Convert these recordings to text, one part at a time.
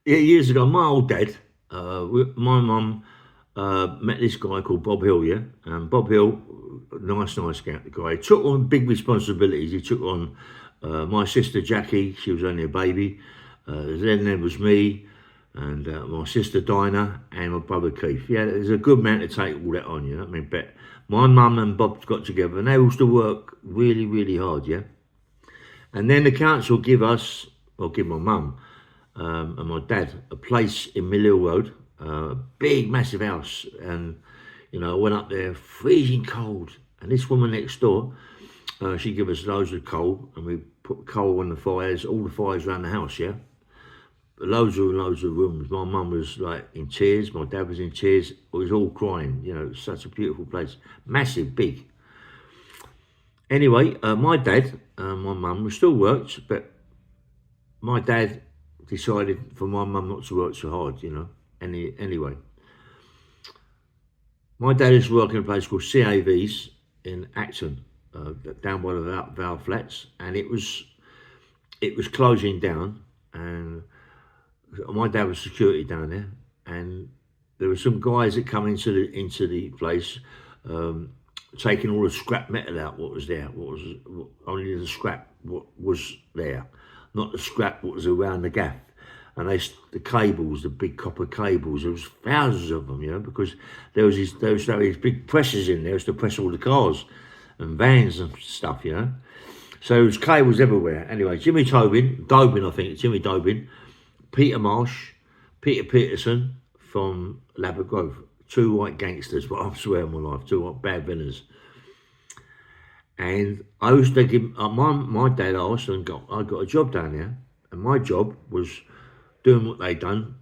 Yeah, years ago, my old dad, my mum met this guy called Bob Hill, yeah? And Bob Hill, nice guy. He took on big responsibilities. He took on my sister Jackie, she was only a baby. Then there was me, and my sister Dinah, and my brother Keith. Yeah, there's a good man to take all that on, you know what I mean? But my mum and Bob got together, and they used to work really hard, yeah? And then the council give us, or give my mum, and my dad a place in Mill Hill Road, big, massive house. And, you know, I went up there, freezing cold. And this woman next door, she gave us loads of coal, and we put coal on the fires, all the fires around the house, yeah? Loads of rooms. My mum was like in tears, my dad was in tears. It was all crying, you know, such a beautiful place. Massive, big. Anyway, my dad and my mum, we still worked, but my dad decided for my mum not to work so hard, you know. Anyway, my dad used to work in a place called CAV's in Acton, down by the Val Flats, and it was closing down, and my dad was security down there, and there were some guys that come into the place, taking all the scrap metal out. What was there? Only the scrap? What was there? Not the scrap. What was around the gaff? And the cables, the big copper cables. There was thousands of them, you know, because there was these big presses in there to press all the cars and vans and stuff, you know. So there was cables everywhere. Anyway, Jimmy Dobin, I think, Jimmy Dobin, Peter Marsh, Peter Peterson from Labrador Grove. Two white gangsters, but I swear on my life, two white bad villains. And I was thinking, my dad asked, and I got a job down there, and my job was doing what they done,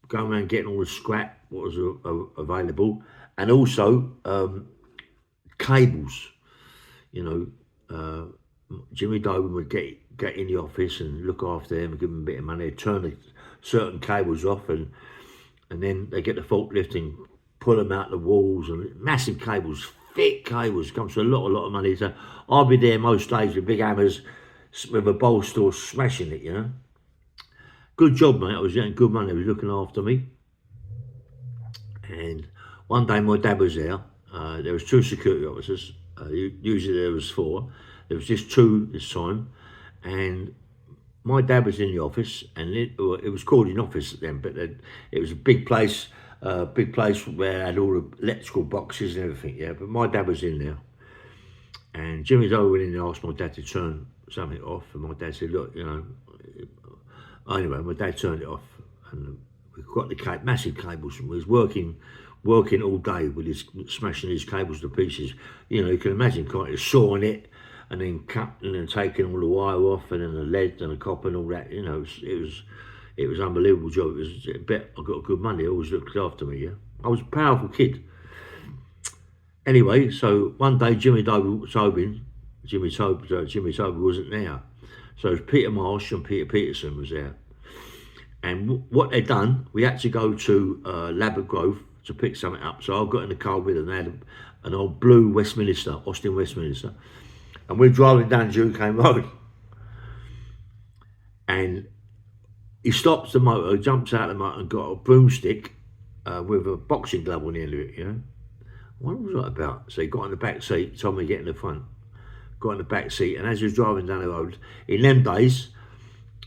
going around getting all the scrap, what was available, and also cables. You know, Jimmy Dobin would get in the office and look after them and give them a bit of money, turn the certain cables off, and then they get the forklift and pull them out the walls, and massive cables, thick cables, comes to a lot of money. So I'll be there most days with big hammers, with a bowl store, smashing it, you know. Good job, mate. I was getting good money. He was looking after me. And one day my dad was there. There was two security officers. Usually there was four. There was just two this time. And my dad was in the office, and it was called an office then, but it was a big place where I had all the electrical boxes and everything, yeah. But my dad was in there. And Jimmy's over in there, asked my dad to turn something off. And my dad said, look, you know, anyway, my dad turned it off, and we got the massive cables, and we was working all day with smashing these cables to pieces. You know, you can imagine, can't you, sawing it, and then cutting and taking all the wire off, and then the lead and the copper and all that. You know, it was an unbelievable job. It was a bit, I got good money. They always looked after me, yeah. I was a powerful kid. Anyway, so one day Jimmy Tobin wasn't there. So it was Peter Marsh and Peter Peterson was there. And what they'd done, we had to go to Labrador Grove to pick something up. So I got in the car with them. They had an old blue Austin Westminster. And we're driving down Duquesne Road. And he stops the motor, jumps out of the motor and got a broomstick with a boxing glove on the end of it, you know. What was that about? So he got in the back seat, told me to get in the front. Got in the back seat, and as he was driving down the road, in them days,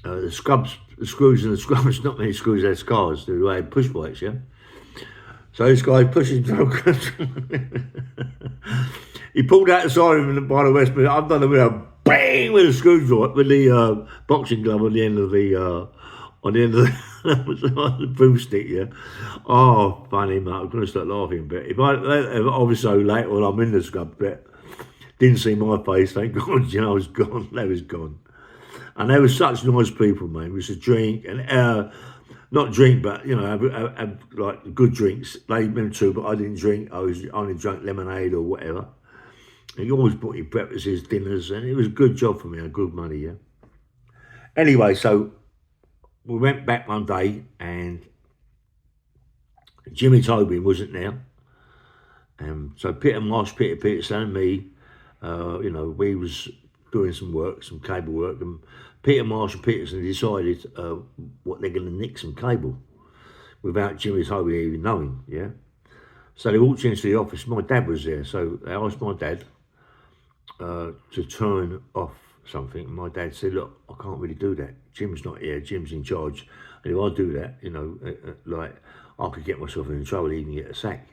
the screws, not many screws had cars, they had push bikes, yeah? So this guy pushing through. He pulled out the side of him by the Westminster. I've done it with a bang with the screwdriver, with the boxing glove on the end of the the broomstick, yeah. Oh, funny, mate. I'm going to start laughing a bit. If I was so late when I'm in the scrub bit, didn't see my face, thank God, you know, I was gone. They was gone. And they were such nice people, man. We used to drink, and not drink, but, you know, have like good drinks. They been too, but I didn't drink. I only drank lemonade or whatever. And he always bought you breakfasts, dinners, and it was a good job for me, good money, yeah. Anyway, so we went back one day, and Jimmy Tobin wasn't there. So Peter Marsh, Peter Peterson and me, you know, we was doing some work, some cable work, and Peter Marsh and Peterson decided what they're going to nick some cable without Jimmy's Hobie even knowing, yeah? So they walked into the office. My dad was there, so they asked my dad to turn off something. And my dad said, look, I can't really do that. Jim's not here. Jim's in charge. And if I do that, you know, like, I could get myself in trouble, even get a sack.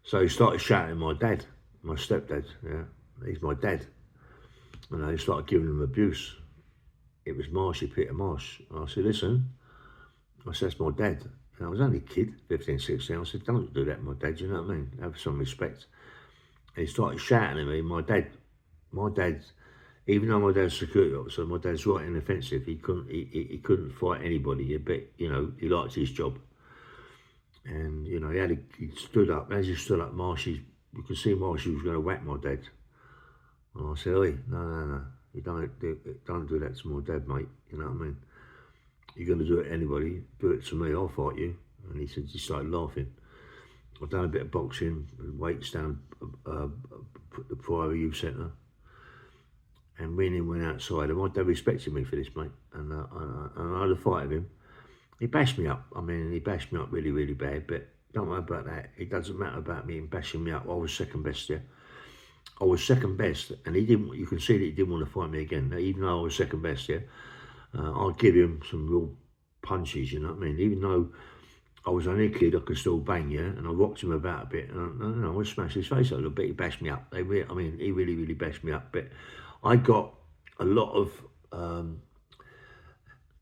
So he started shouting at my dad, my stepdad, yeah? He's my dad. And he started giving him abuse. It was Marshy, Peter Marsh. And I said, listen, I said, that's my dad. And I was only a kid, 15, 16. I said, don't do that, my dad, you know what I mean? Have some respect. And he started shouting at me. My dad, even though my dad's a security officer, my dad's right inoffensive. He couldn't fight anybody, but, you know, he liked his job. And, you know, he stood up. As he stood up, Marshy, you could see Marshy was going to whack my dad. And I said, oi, no. You don't do that to my dad, mate. You know what I mean? You're going to do it to anybody, do it to me, I'll fight you. And he started laughing. I've done a bit of boxing, weights down, put the Priory Youth Centre. And me and him went outside. And my dad respected me for this, mate. And I had a fight with him. He bashed me up. I mean, he bashed me up really, really bad. But don't worry about that. It doesn't matter about me bashing me up. I was second best, yeah. I was second best, and he didn't. You can see that he didn't want to fight me again. Even though I was second best, yeah. I'd give him some real punches, you know what I mean? Even though I was only a kid, I could still bang, yeah? And I rocked him about a bit, and I would smash his face a little bit. He bashed me up. He really, really bashed me up. But I got a lot of,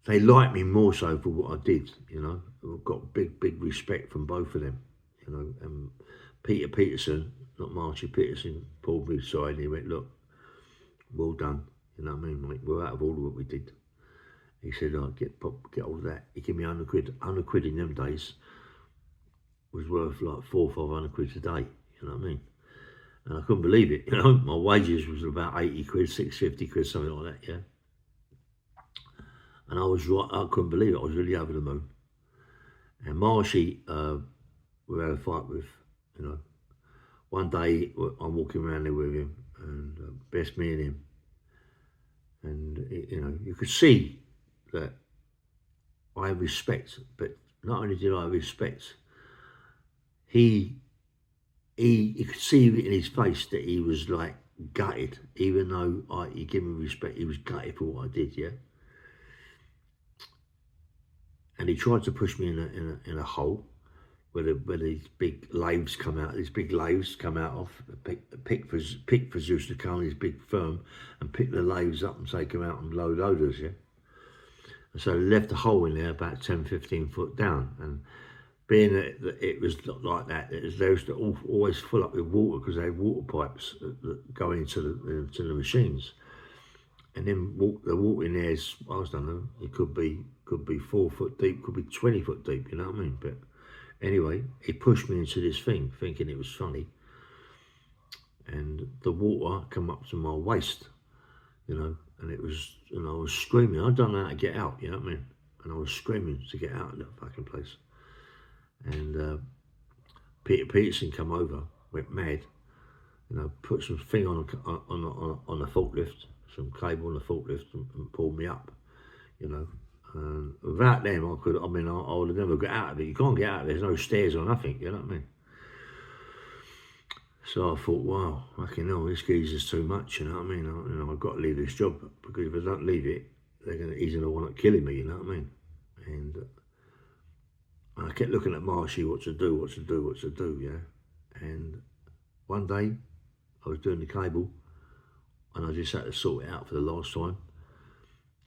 they liked me more so for what I did, you know? I've got big respect from both of them, you know? And Peter Peterson, not Marshy Peterson, pulled me aside and he went, look, well done, you know what I mean, mate? We're out of order what we did. He said, oh, get all of that. He gave me 100 quid. 100 quid in them days was worth like 400 or 500 quid a day, you know what I mean? And I couldn't believe it, you know? My wages was about 80 quid, 650 quid, something like that, yeah? And I was right, I couldn't believe it. I was really over the moon. And Marshy, we had a fight with, you know. One day, I'm walking around there with him, and best me and him. And, you know, you could see that I respect, but not only did I respect, he could see it in his face that he was like gutted, even though he gave me respect, he was gutted for what I did, yeah? And he tried to push me in a hole where these big lathes come out. These big lathes come out of pick for Zeus to come, this big firm, and pick the lathes up and take them out and load loaders, yeah? And so they left a hole in there about 10, 15 foot down. And being that it was like that, they used to always fill up with water because they had water pipes that go into the machines. And then the water in there is, I don't know, it could be 4 foot deep, could be 20 foot deep, you know what I mean? But anyway, he pushed me into this thing, thinking it was funny. And the water come up to my waist, you know, and it was, and I was screaming. I don't know how to get out, you know what I mean? And I was screaming to get out of that fucking place. And Peter Peterson come over, went mad, you know, put some thing on the forklift, some cable on the forklift, and pulled me up, you know. Without them, I would have never got out of it. You can't get out of it. There's no stairs or nothing, you know what I mean? So I thought, wow, fucking hell, this geezer's too much, you know what I mean? I've got to leave this job, because if I don't leave it, he's going to wind up killing me, you know what I mean? And I kept looking at Marshy, what to do, yeah? And one day, I was doing the cable, and I just had to sort it out for the last time.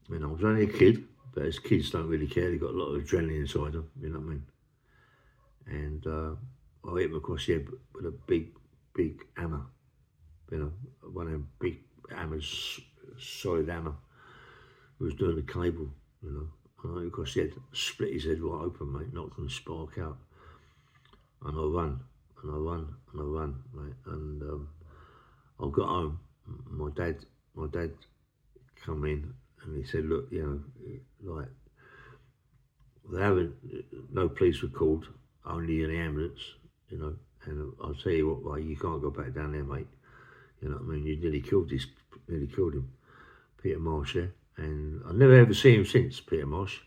I mean, I was only a kid, but as kids don't really care, they've got a lot of adrenaline inside them, you know what I mean? And I hit him across the head with a big hammer, you know, one of them big hammers, solid hammer. He was doing the cable, you know, and I hit him across the head, split his head right open, mate, knocked him spark out. And I run, mate, and I got home. My dad come in, and he said, look, you know, like, they haven't, no police were called, only an ambulance, you know, and I'll tell you what, like, you can't go back down there, mate. You know what I mean? You nearly killed him. Peter Marsh, yeah? and I never ever see him since, Peter Marsh.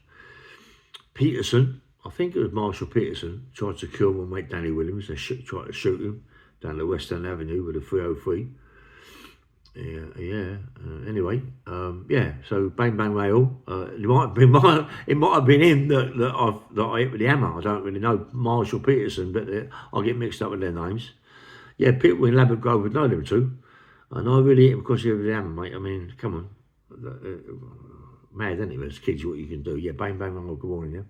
Peterson, I think it was Marshall Peterson, tried to kill my mate Danny Williams. They tried to shoot him down the Western Avenue with a 303. Anyway, so bang bang rail. It might have been him that I hit with the hammer. I don't really know Marshall Peterson, but I get mixed up with their names. Yeah, people in Labrador Grove would know them too. And I really hit him because of the hammer, mate. I mean, come on, mad, isn't it? As kids, what you can do. Yeah, bang bang rail. Good morning, yeah.